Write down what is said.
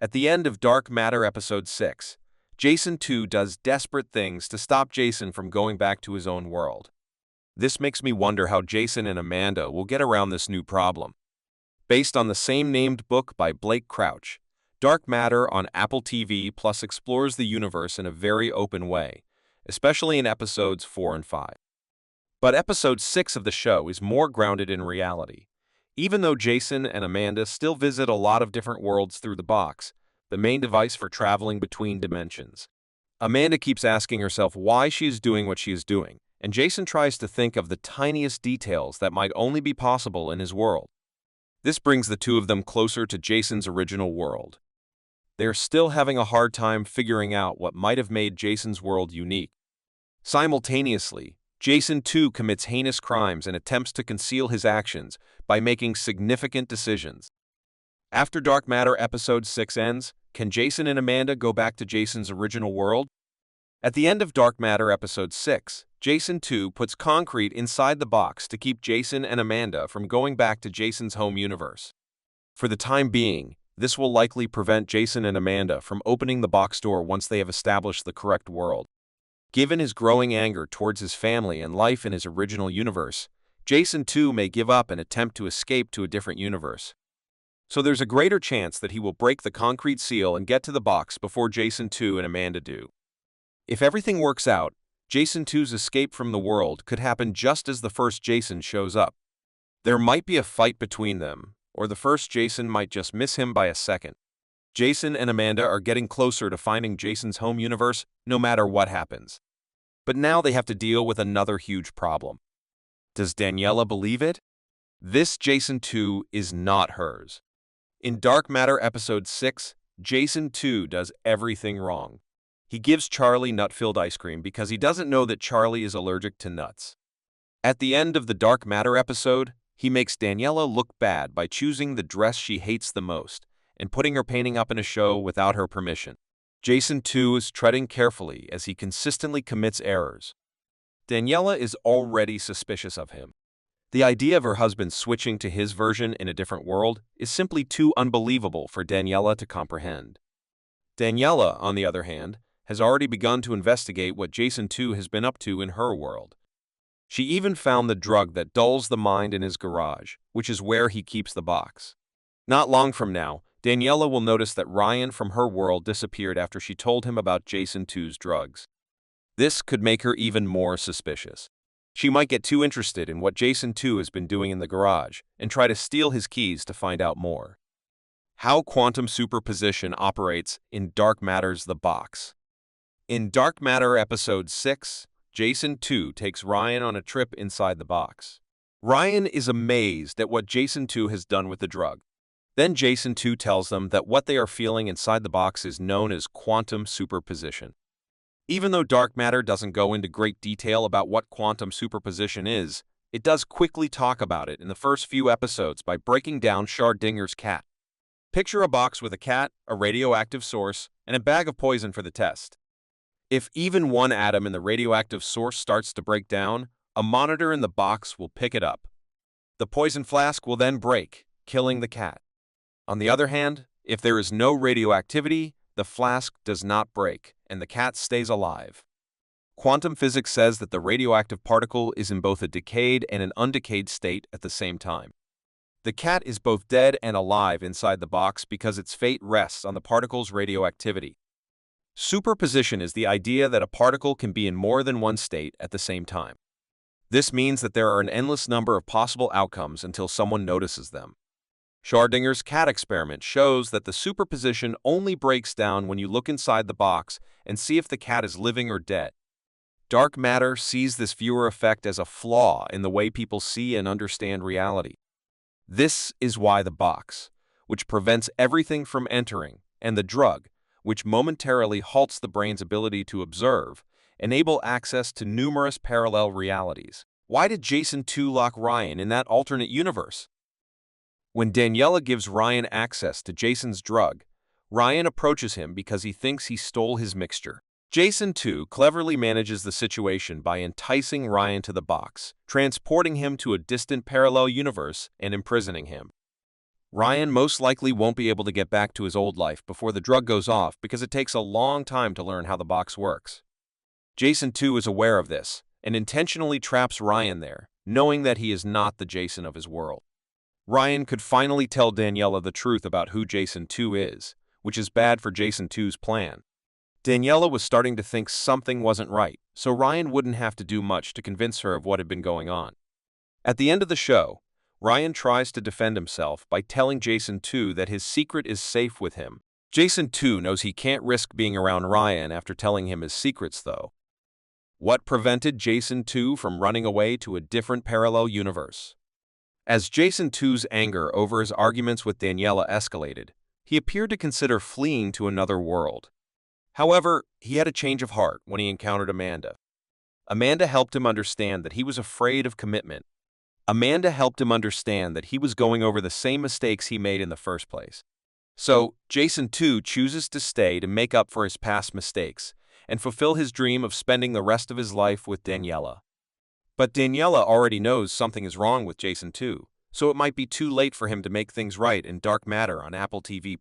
At the end of Dark Matter Episode 6, Jason2 does desperate things to stop Jason from going back to his own world. This makes me wonder how Jason and Amanda will get around this new problem. Based on the same named book by Blake Crouch, Dark Matter on Apple TV Plus explores the universe in a very open way, especially in episodes 4 and 5. But episode 6 of the show is more grounded in reality. Even though Jason and Amanda still visit a lot of different worlds through the box, the main device for traveling between dimensions. Amanda keeps asking herself why she is doing what she is doing, and Jason tries to think of the tiniest details that might only be possible in his world. This brings the two of them closer to Jason's original world. They are still having a hard time figuring out what might have made Jason's world unique. Simultaneously, Jason2 commits heinous crimes and attempts to conceal his actions by making significant decisions. After Dark Matter Episode 6 ends, can Jason and Amanda go back to Jason's original world? At the end of Dark Matter Episode 6, Jason2 puts concrete inside the box to keep Jason and Amanda from going back to Jason's home universe. For the time being, this will likely prevent Jason and Amanda from opening the box door once they have established the correct world. Given his growing anger towards his family and life in his original universe, Jason2 may give up and attempt to escape to a different universe. So there's a greater chance that he will break the concrete seal and get to the box before Jason2 and Amanda do. If everything works out, Jason2's escape from the world could happen just as the first Jason shows up. There might be a fight between them, or the first Jason might just miss him by a second. Jason and Amanda are getting closer to finding Jason's home universe no matter what happens. But now they have to deal with another huge problem. Does Daniela believe it? This Jason2 is not hers. In Dark Matter Episode 6, Jason2 does everything wrong. He gives Charlie nut-filled ice cream because he doesn't know that Charlie is allergic to nuts. At the end of the Dark Matter episode, he makes Daniela look bad by choosing the dress she hates the most and putting her painting up in a show without her permission. Jason2 is treading carefully as he consistently commits errors. Daniela is already suspicious of him. The idea of her husband switching to his version in a different world is simply too unbelievable for Daniela to comprehend. Daniela, on the other hand, has already begun to investigate what Jason2 has been up to in her world. She even found the drug that dulls the mind in his garage, which is where he keeps the box. Not long from now, Daniela will notice that Ryan from her world disappeared after she told him about Jason2's drugs. This could make her even more suspicious. She might get too interested in what Jason2 has been doing in the garage and try to steal his keys to find out more. How quantum superposition operates in Dark Matter's The Box. In Dark Matter Episode 6, Jason2 takes Ryan on a trip inside the box. Ryan is amazed at what Jason2 has done with the drug. Then Jason2 tells them that what they are feeling inside the box is known as quantum superposition. Even though Dark Matter doesn't go into great detail about what quantum superposition is, it does quickly talk about it in the first few episodes by breaking down Schrodinger's cat. Picture a box with a cat, a radioactive source, and a bag of poison for the test. If even one atom in the radioactive source starts to break down, a monitor in the box will pick it up. The poison flask will then break, killing the cat. On the other hand, if there is no radioactivity, the flask does not break, and the cat stays alive. Quantum physics says that the radioactive particle is in both a decayed and an undecayed state at the same time. The cat is both dead and alive inside the box because its fate rests on the particle's radioactivity. Superposition is the idea that a particle can be in more than one state at the same time. This means that there are an endless number of possible outcomes until someone notices them. Schrodinger's cat experiment shows that the superposition only breaks down when you look inside the box and see if the cat is living or dead. Dark Matter sees this viewer effect as a flaw in the way people see and understand reality. This is why the box, which prevents everything from entering, and the drug, which momentarily halts the brain's ability to observe, enable access to numerous parallel realities. Why did Jason2 lock Ryan in that alternate universe? When Daniela gives Ryan access to Jason's drug, Ryan approaches him because he thinks he stole his mixture. Jason2 cleverly manages the situation by enticing Ryan to the box, transporting him to a distant parallel universe and imprisoning him. Ryan most likely won't be able to get back to his old life before the drug goes off because it takes a long time to learn how the box works. Jason 2 is aware of this and intentionally traps Ryan there, knowing that he is not the Jason of his world. Ryan could finally tell Daniela the truth about who Jason 2 is, which is bad for Jason 2's plan. Daniela was starting to think something wasn't right, so Ryan wouldn't have to do much to convince her of what had been going on. At the end of the show, Ryan tries to defend himself by telling Jason 2 that his secret is safe with him. Jason 2 knows he can't risk being around Ryan after telling him his secrets, though. What prevented Jason 2 from running away to a different parallel universe? As Jason 2's anger over his arguments with Daniela escalated, he appeared to consider fleeing to another world. However, he had a change of heart when he encountered Amanda. Amanda helped him understand that he was afraid of commitment. Amanda helped him understand that he was going over the same mistakes he made in the first place. So, Jason 2 chooses to stay to make up for his past mistakes and fulfill his dream of spending the rest of his life with Daniela. But Daniela already knows something is wrong with Jason 2, so it might be too late for him to make things right in Dark Matter on Apple TV+.